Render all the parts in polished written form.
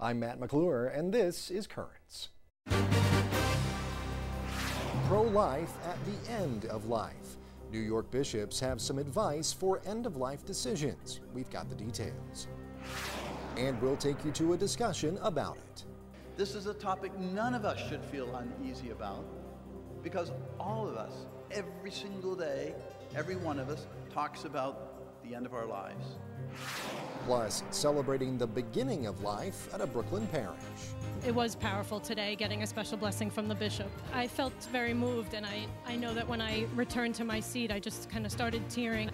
I'm Matt McClure, and this is Currents. Pro-life at the end of life. New York bishops have some advice for end-of-life decisions. We've got the details. And we'll take you to a discussion about it. This is a topic none of us should feel uneasy about, because all of us, every single day, every one of us, talks about the end of our lives. Plus, celebrating the beginning of life at a Brooklyn parish. It was powerful today, getting a special blessing from the bishop. I felt very moved, and I know that when I returned to my seat, I just kind of started tearing.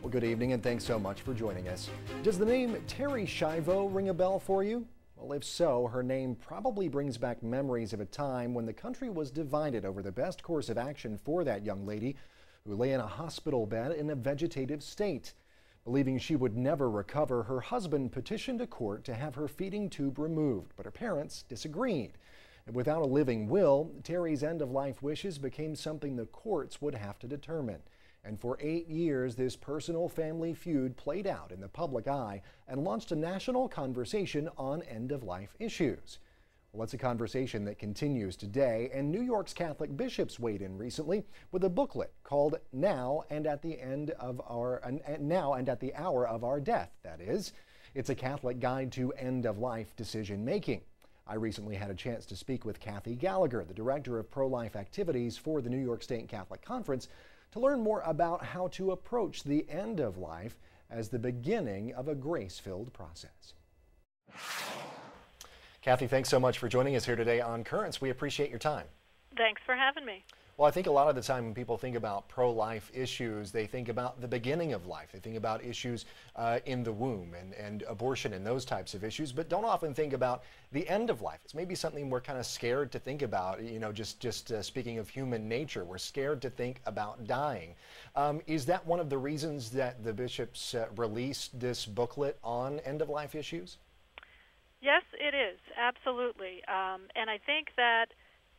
Well, good evening, and thanks so much for joining us. Does the name Terri Schiavo ring a bell for you? Well, if so, her name probably brings back memories of a time when the country was divided over the best course of action for that young lady who lay in a hospital bed in a vegetative state. Believing she would never recover, her husband petitioned a court to have her feeding tube removed, but her parents disagreed. And without a living will, Terri's end-of-life wishes became something the courts would have to determine. And for 8 years, this personal family feud played out in the public eye and launched a national conversation on end-of-life issues. Well, it's a conversation that continues today, and New York's Catholic bishops weighed in recently with a booklet called Now and at the Hour of Our Death, that is. It's a Catholic guide to end-of-life decision-making. I recently had a chance to speak with Kathy Gallagher, the director of pro-life activities for the New York State Catholic Conference, to learn more about how to approach the end of life as the beginning of a grace-filled process. Kathy, thanks so much for joining us here today on Currents. We appreciate your time. Thanks for having me. Well, I think a lot of the time when people think about pro-life issues, they think about the beginning of life. They think about issues in the womb and abortion and those types of issues, but don't often think about the end of life. It's maybe something we're kind of scared to think about, you know, just speaking of human nature. We're scared to think about dying. Is that one of the reasons that the bishops released this booklet on end-of-life issues? Yes, it is, absolutely. And I think that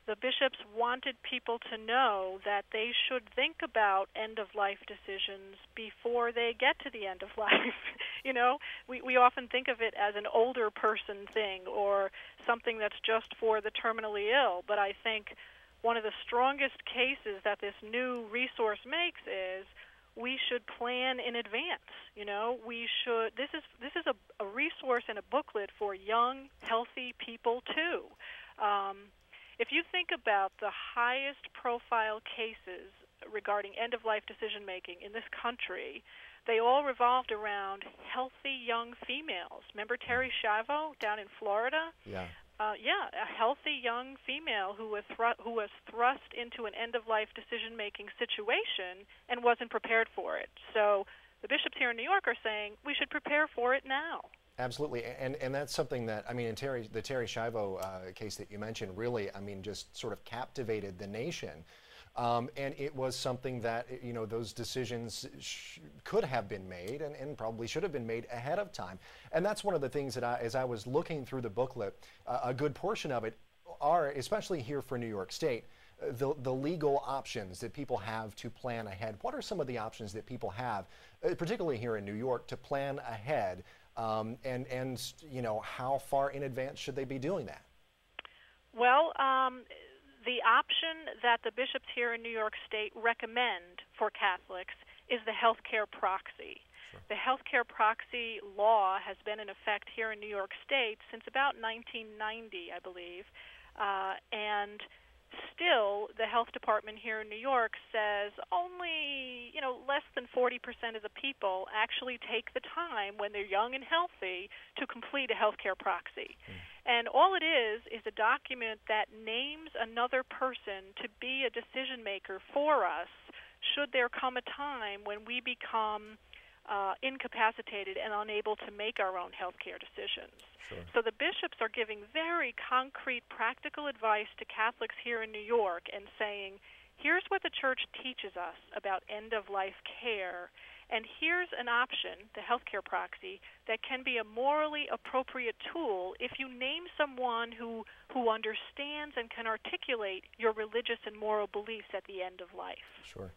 the bishops wanted people to know that they should think about end-of-life decisions before they get to the end of life. You know, we often think of it as an older person thing or something that's just for the terminally ill, but I think one of the strongest cases that this new resource makes is we should plan in advance. You know, we should. This is a resource and a booklet for young, healthy people too. If you think about the highest profile cases regarding end-of-life decision-making in this country, they all revolved around healthy young females. Remember Terri Schiavo down in Florida? Yeah. A healthy young female who was thrust into an end-of-life decision-making situation and wasn't prepared for it. So the bishops here in New York are saying we should prepare for it now. Absolutely, and that's something that, I mean, in the Terri Schiavo case that you mentioned really, I mean, just sort of captivated the nation. And it was something that, you know, those decisions could have been made and probably should have been made ahead of time. And that's one of the things that as I was looking through the booklet, a good portion of it are, especially here for New York State, the legal options that people have to plan ahead. What are some of the options that people have, particularly here in New York, to plan ahead? And you know, how far in advance should they be doing that? Well, the option that the bishops here in New York State recommend for Catholics is the healthcare proxy. Sure. The healthcare proxy law has been in effect here in New York State since about 1990, I believe, and still the health department here in New York says only, you know, less than 40% of the people actually take the time when they're young and healthy to complete a healthcare proxy. And all it is a document that names another person to be a decision maker for us should there come a time when we become incapacitated and unable to make our own healthcare decisions. Sure. So the bishops are giving very concrete, practical advice to Catholics here in New York and saying, here's what the church teaches us about end-of-life care, and here's an option, the healthcare proxy, that can be a morally appropriate tool if you name someone who understands and can articulate your religious and moral beliefs at the end of life. Sure.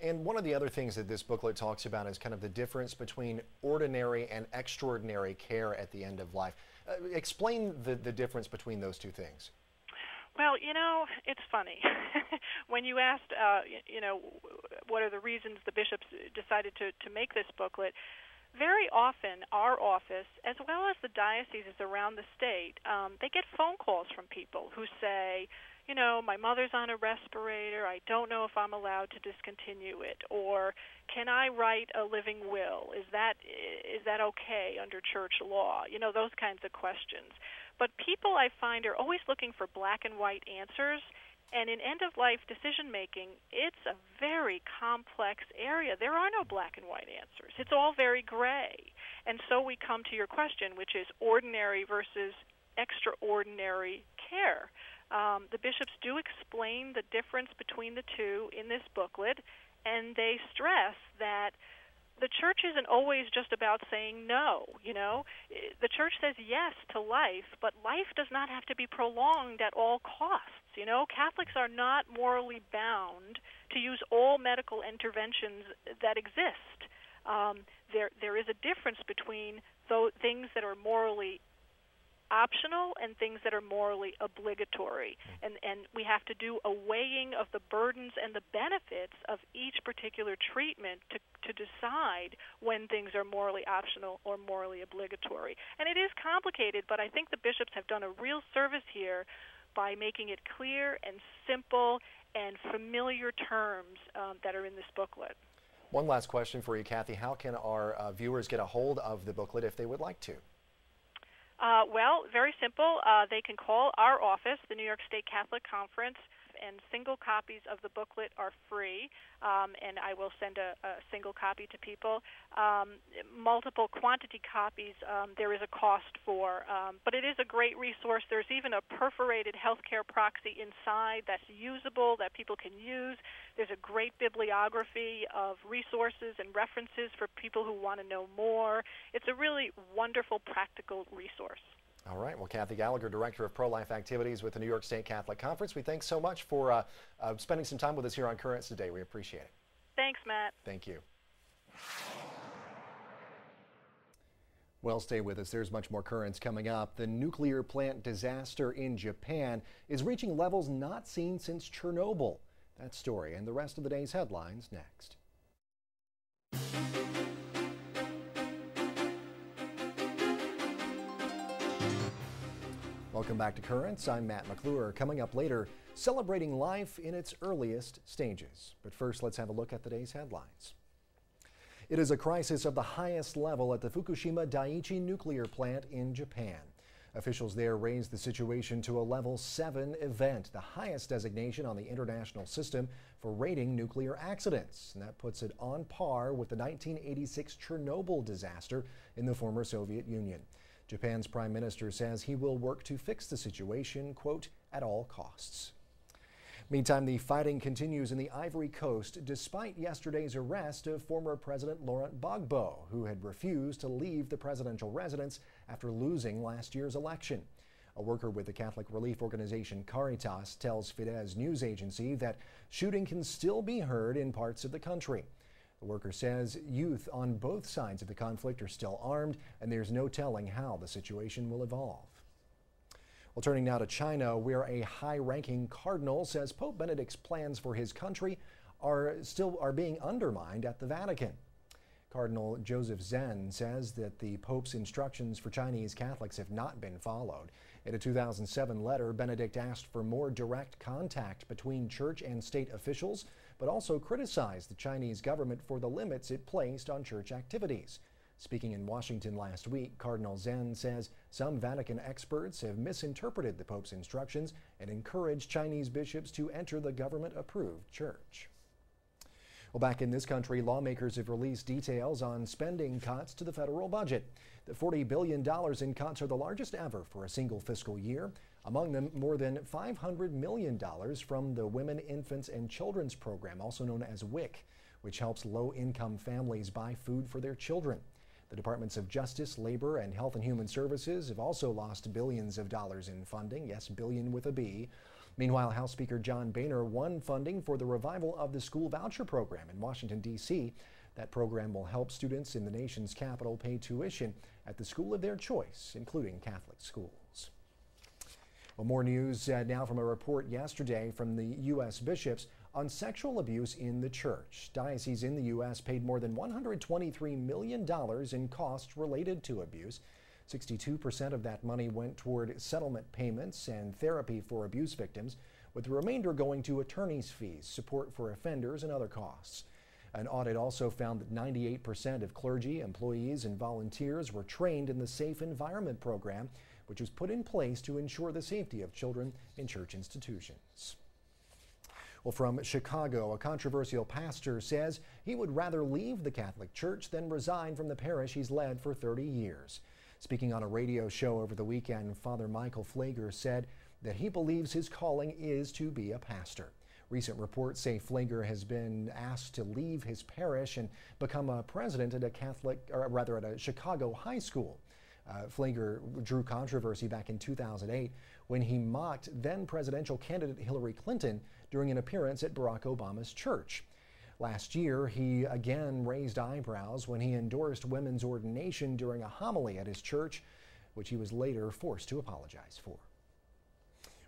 And one of the other things that this booklet talks about is kind of the difference between ordinary and extraordinary care at the end of life. Explain the difference between those two things. Well, it's funny. When you asked, what are the reasons the bishops decided to make this booklet, very often our office, as well as the dioceses around the state, they get phone calls from people who say, my mother's on a respirator, I don't know if I'm allowed to discontinue it, or can I write a living will? Is that okay under church law? Those kinds of questions. But people, I find, are always looking for black and white answers, and in end-of-life decision-making, it's a very complex area. There are no black and white answers. It's all very gray. And so we come to your question, which is ordinary versus extraordinary care. The bishops do explain the difference between the two in this booklet, and they stress that the church isn't always just about saying no, The church says yes to life, but life does not have to be prolonged at all costs, Catholics are not morally bound to use all medical interventions that exist. There is a difference between things that are morally optional and things that are morally obligatory. And we have to do a weighing of the burdens and the benefits of each particular treatment to decide when things are morally optional or morally obligatory. And it is complicated, but I think the bishops have done a real service here by making it clear and simple and familiar terms that are in this booklet. One last question for you, Kathy. How can our viewers get a hold of the booklet if they would like to? Well, very simple. They can call our office, the New York State Catholic Conference, and single copies of the booklet are free, and I will send a single copy to people. Multiple quantity copies there is a cost for, but it is a great resource. There's even a perforated healthcare proxy inside that's usable, that people can use. There's a great bibliography of resources and references for people who want to know more. It's a really wonderful, practical resource. All right. Well, Kathy Gallagher, Director of Pro-Life Activities with the New York State Catholic Conference, we thank so much for spending some time with us here on Currents today. We appreciate it. Thanks, Matt. Thank you. Well, stay with us. There's much more Currents coming up. The nuclear plant disaster in Japan is reaching levels not seen since Chernobyl. That story and the rest of the day's headlines next. Welcome back to Currents. I'm Matt McClure. Coming up later, celebrating life in its earliest stages. But first, let's have a look at today's headlines. It is a crisis of the highest level at the Fukushima Daiichi nuclear plant in Japan. Officials there raised the situation to a level 7 event, the highest designation on the international system for rating nuclear accidents. And that puts it on par with the 1986 Chernobyl disaster in the former Soviet Union. Japan's prime minister says he will work to fix the situation, quote, at all costs. Meantime, the fighting continues in the Ivory Coast despite yesterday's arrest of former President Laurent Gbagbo, who had refused to leave the presidential residence after losing last year's election. A worker with the Catholic relief organization Caritas tells Fidesz news agency that shooting can still be heard in parts of the country. The worker says youth on both sides of the conflict are still armed, and there's no telling how the situation will evolve. Well, turning now to China, where a high-ranking cardinal says Pope Benedict's plans for his country are being undermined at the Vatican. Cardinal Joseph Zen says that the Pope's instructions for Chinese Catholics have not been followed. In a 2007 letter, Benedict asked for more direct contact between church and state officials, but also criticized the Chinese government for the limits it placed on church activities. Speaking in Washington last week, Cardinal Zen says some Vatican experts have misinterpreted the Pope's instructions and encouraged Chinese bishops to enter the government-approved church. Well, back in this country, lawmakers have released details on spending cuts to the federal budget. The $40 billion in cuts are the largest ever for a single fiscal year. Among them, more than $500 million from the Women, Infants, and Children's Program, also known as WIC, which helps low-income families buy food for their children. The Departments of Justice, Labor, and Health and Human Services have also lost billions of dollars in funding, yes, billion with a B. Meanwhile, House Speaker John Boehner won funding for the revival of the school voucher program in Washington, D.C. That program will help students in the nation's capital pay tuition at the school of their choice, including Catholic schools. Well, more news now from a report yesterday from the U.S. bishops on sexual abuse in the church. Dioceses in the U.S. paid more than $123 million in costs related to abuse. 62% of that money went toward settlement payments and therapy for abuse victims, with the remainder going to attorney's fees, support for offenders, and other costs. An audit also found that 98% of clergy, employees, and volunteers were trained in the Safe Environment program, which was put in place to ensure the safety of children in church institutions. Well, from Chicago, a controversial pastor says he would rather leave the Catholic Church than resign from the parish he's led for 30 years. Speaking on a radio show over the weekend, Father Michael Flager said that he believes his calling is to be a pastor. Recent reports say Flager has been asked to leave his parish and become a president at a Chicago high school. Flager drew controversy back in 2008 when he mocked then presidential candidate Hillary Clinton during an appearance at Barack Obama's church. Last year, he again raised eyebrows when he endorsed women's ordination during a homily at his church, which he was later forced to apologize for.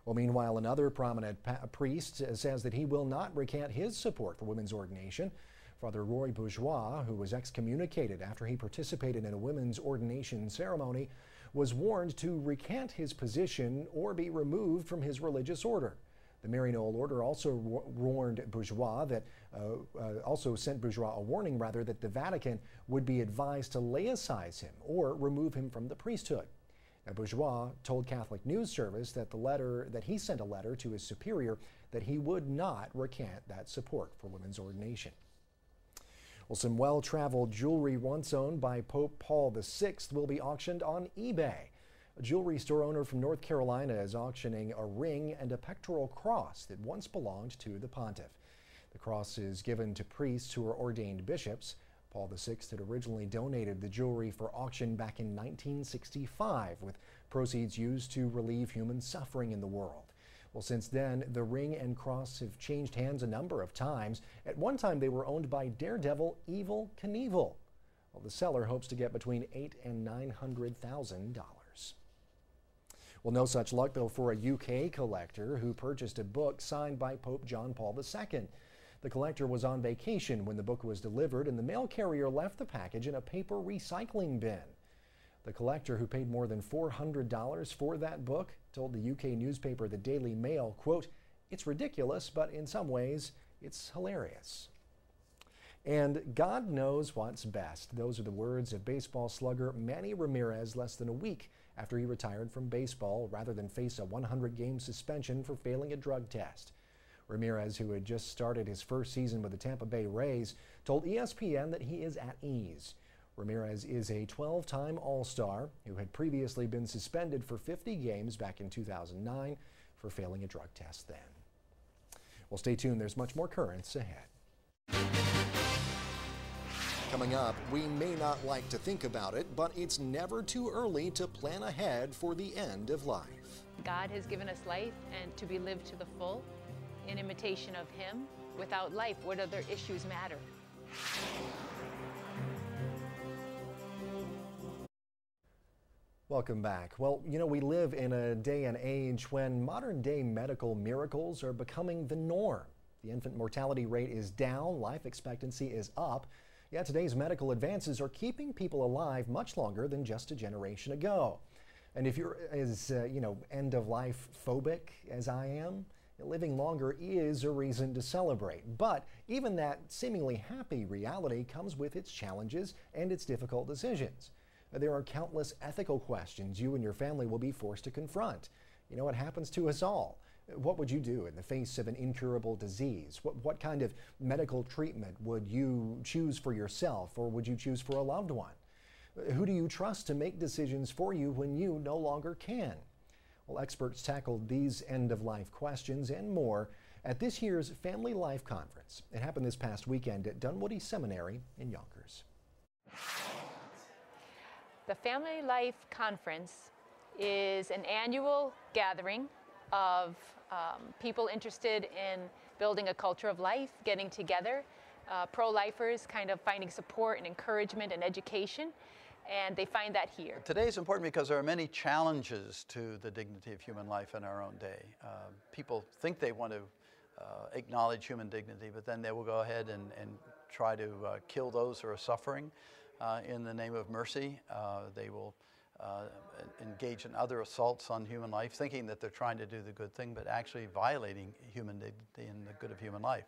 Well, meanwhile, another prominent priest says that he will not recant his support for women's ordination. Father Roy Bourgeois, who was excommunicated after he participated in a women's ordination ceremony, was warned to recant his position or be removed from his religious order. The Maryknoll order also warned Bourgeois sent Bourgeois a warning that the Vatican would be advised to laicize him or remove him from the priesthood. Now, Bourgeois told Catholic News Service that he sent a letter to his superior that he would not recant that support for women's ordination. Well, some well-traveled jewelry once owned by Pope Paul VI will be auctioned on eBay. A jewelry store owner from North Carolina is auctioning a ring and a pectoral cross that once belonged to the pontiff. The cross is given to priests who are ordained bishops. Paul VI had originally donated the jewelry for auction back in 1965, with proceeds used to relieve human suffering in the world. Well, since then, the ring and cross have changed hands a number of times. At one time, they were owned by daredevil Evel Knievel. Well, the seller hopes to get between $800,000 and $900,000. Well, no such luck, though, for a UK collector who purchased a book signed by Pope John Paul II. The collector was on vacation when the book was delivered, and the mail carrier left the package in a paper recycling bin. The collector, who paid more than $400 for that book, told the UK newspaper The Daily Mail, quote, "It's ridiculous, but in some ways, it's hilarious." And God knows what's best. Those are the words of baseball slugger Manny Ramirez less than a week after he retired from baseball rather than face a 100-game suspension for failing a drug test. Ramirez, who had just started his first season with the Tampa Bay Rays, told ESPN that he is at ease. Ramirez is a 12-time All-Star who had previously been suspended for 50 games back in 2009 for failing a drug test then. Well, stay tuned. There's much more currents ahead. Coming up, we may not like to think about it, but it's never too early to plan ahead for the end of life. God has given us life and to be lived to the full in imitation of Him. Without life, what other issues matter? Welcome back. Well, we live in a day and age when modern-day medical miracles are becoming the norm. The infant mortality rate is down, life expectancy is up. Yet today's medical advances are keeping people alive much longer than just a generation ago. And if you're as, end-of-life phobic as I am, living longer is a reason to celebrate. But even that seemingly happy reality comes with its challenges and its difficult decisions. There are countless ethical questions you and your family will be forced to confront. It happens to us all. What would you do in the face of an incurable disease? What kind of medical treatment would you choose for yourself, or would you choose for a loved one? Who do you trust to make decisions for you when you no longer can? Well, experts tackled these end-of-life questions and more at this year's Family Life Conference. It happened this past weekend at Dunwoody Seminary in Yonkers. The Family Life Conference is an annual gathering of people interested in building a culture of life, getting together, pro-lifers kind of finding support and encouragement and education, and they find that here. Today is important because there are many challenges to the dignity of human life in our own day. People think they want to acknowledge human dignity, but then they will go ahead and try to kill those who are suffering in the name of mercy. They will engage in other assaults on human life, thinking that they're trying to do the good thing, but actually violating human dignity and the good of human life.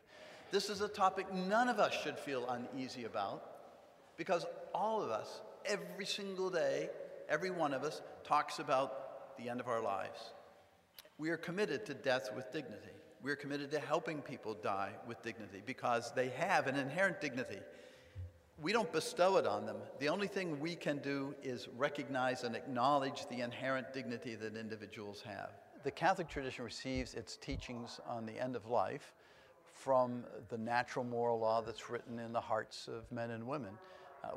This is a topic none of us should feel uneasy about, because all of us, every single day, every one of us talks about the end of our lives. We are committed to death with dignity. We are committed to helping people die with dignity because they have an inherent dignity. We don't bestow it on them. The only thing we can do is recognize and acknowledge the inherent dignity that individuals have. The Catholic tradition receives its teachings on the end of life from the natural moral law that's written in the hearts of men and women.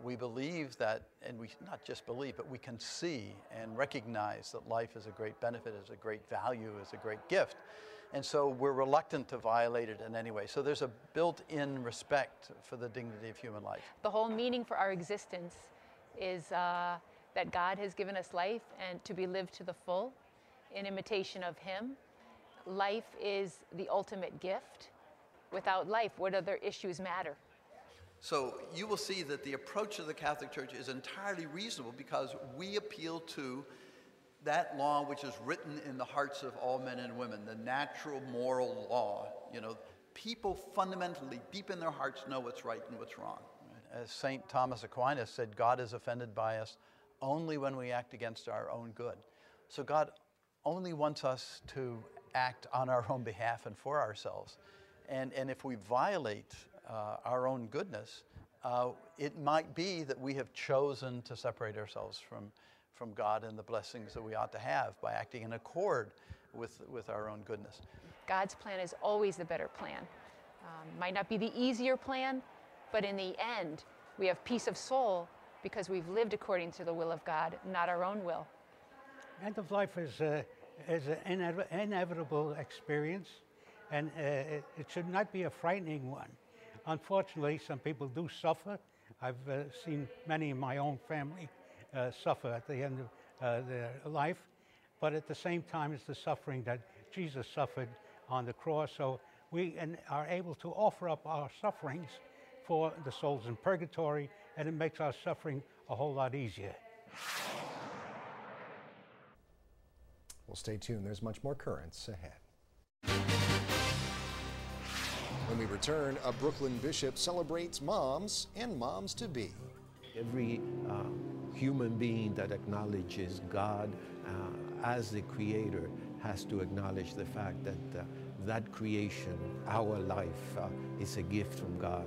We believe that, and we not just believe, but we can see and recognize that life is a great benefit, is a great value, is a great gift. And so we're reluctant to violate it in any way. So there's a built-in respect for the dignity of human life. The whole meaning for our existence is that God has given us life and to be lived to the full in imitation of Him. Life is the ultimate gift. Without life, what other issues matter? So you will see that the approach of the Catholic Church is entirely reasonable because we appeal to that law which is written in the hearts of all men and women, the natural moral law. You know, people fundamentally, deep in their hearts, know what's right and what's wrong. As St. Thomas Aquinas said, God is offended by us only when we act against our own good. So God only wants us to act on our own behalf and for ourselves. And if we violate our own goodness, it might be that we have chosen to separate ourselves from God and the blessings that we ought to have by acting in accord with our own goodness. God's plan is always the better plan. Might not be the easier plan, but in the end, we have peace of soul because we've lived according to the will of God, not our own will. End of life is an inevitable experience, and it should not be a frightening one. Unfortunately, some people do suffer. I've seen many in my own family suffer at the end of their life, but at the same time it's the suffering that Jesus suffered on the cross, so we are able to offer up our sufferings for the souls in purgatory, and it makes our suffering a whole lot easier. Well, stay tuned. There's much more currents ahead. When we return, a Brooklyn bishop celebrates moms and moms-to-be. Every human being that acknowledges God as the creator has to acknowledge the fact that that creation, our life, is a gift from God.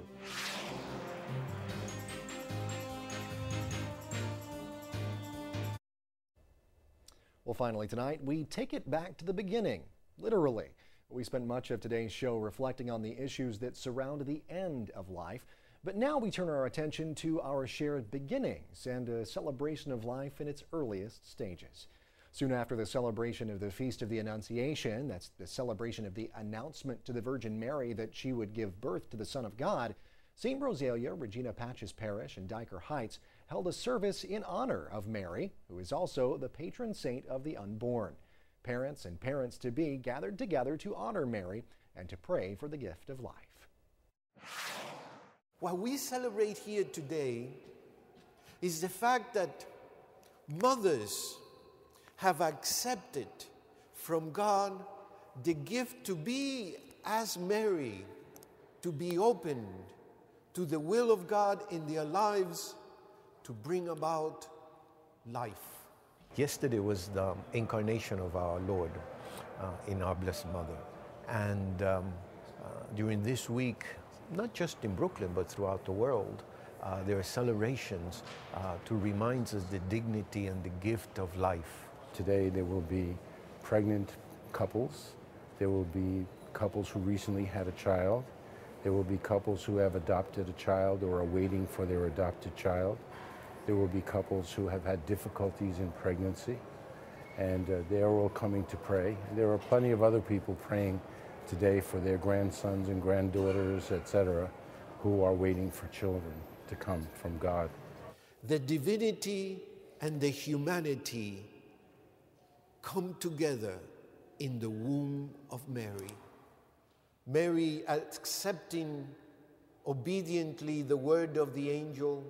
Well, finally tonight, we take it back to the beginning, literally. We spent much of today's show reflecting on the issues that surround the end of life. But now we turn our attention to our shared beginnings and a celebration of life in its earliest stages. Soon after the celebration of the Feast of the Annunciation, that's the celebration of the announcement to the Virgin Mary that she would give birth to the Son of God, St. Rosalia, Regina Patch's Parish in Dyker Heights held a service in honor of Mary, who is also the patron saint of the unborn. Parents and parents-to-be gathered together to honor Mary and to pray for the gift of life. What we celebrate here today is the fact that mothers have accepted from God the gift to be as Mary, to be open to the will of God in their lives to bring about life. Yesterday was the incarnation of our Lord in our Blessed Mother. And during this week, not just in Brooklyn, but throughout the world, there are celebrations to remind us the dignity and the gift of life. Today there will be pregnant couples. There will be couples who recently had a child. There will be couples who have adopted a child or are waiting for their adopted child. There will be couples who have had difficulties in pregnancy, and they are all coming to pray. There are plenty of other people praying today for their grandsons and granddaughters, etc., who are waiting for children to come from God. The divinity and the humanity come together in the womb of Mary. Mary accepting obediently the word of the angel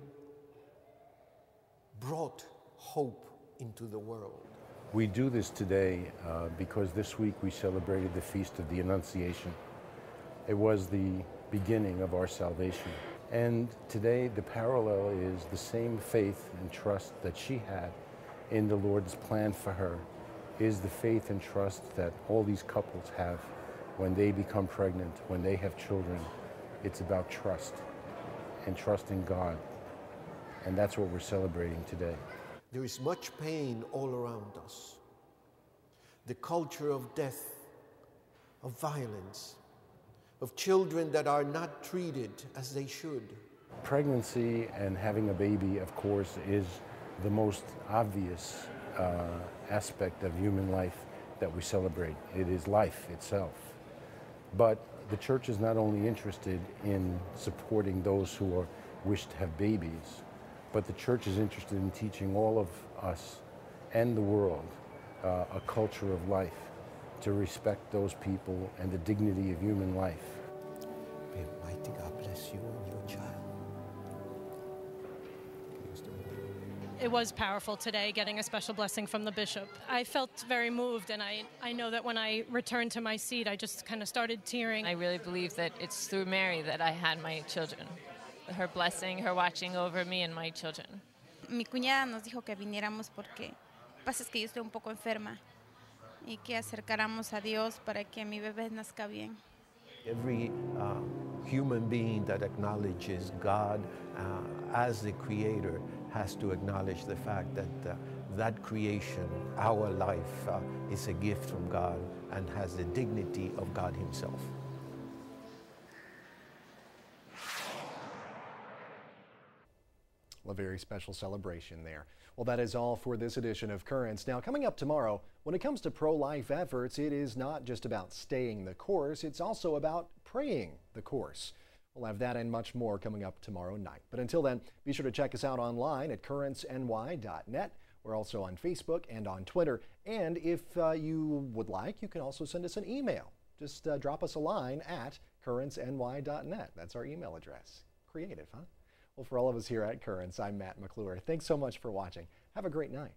brought hope into the world. We do this today because this week we celebrated the Feast of the Annunciation. It was the beginning of our salvation. And today the parallel is the same faith and trust that she had in the Lord's plan for her is the faith and trust that all these couples have when they become pregnant, when they have children. It's about trust and trust in God. And that's what we're celebrating today. There is much pain all around us. The culture of death, of violence, of children that are not treated as they should. Pregnancy and having a baby, of course, is the most obvious aspect of human life that we celebrate. It is life itself. But the church is not only interested in supporting those who wish to have babies, but the church is interested in teaching all of us and the world a culture of life, to respect those people and the dignity of human life. May Almighty God bless you and your child. It was powerful today, getting a special blessing from the bishop. I felt very moved, and I know that when I returned to my seat, I just kind of started tearing. I really believe that it's through Mary that I had my children. Her blessing, her watching over me and my children. Mi cuñada nos dijo que viniéramos porque pasa es que yo estoy un poco enferma y que acercáramos a Dios para que mi bebé nazca bien. Every human being that acknowledges God as the creator has to acknowledge the fact that that creation, our life, is a gift from God and has the dignity of God himself. A very special celebration there. Well, that is all for this edition of Currents. Now, coming up tomorrow, when it comes to pro-life efforts, it is not just about staying the course, it's also about praying the course. We'll have that and much more coming up tomorrow night. But until then, be sure to check us out online at currentsny.net. We're also on Facebook and on Twitter. And if you would like, you can also send us an email. Just drop us a line at currentsny.net. That's our email address. Creative, huh? Well, for all of us here at Currents, I'm Matt McClure. Thanks so much for watching. Have a great night.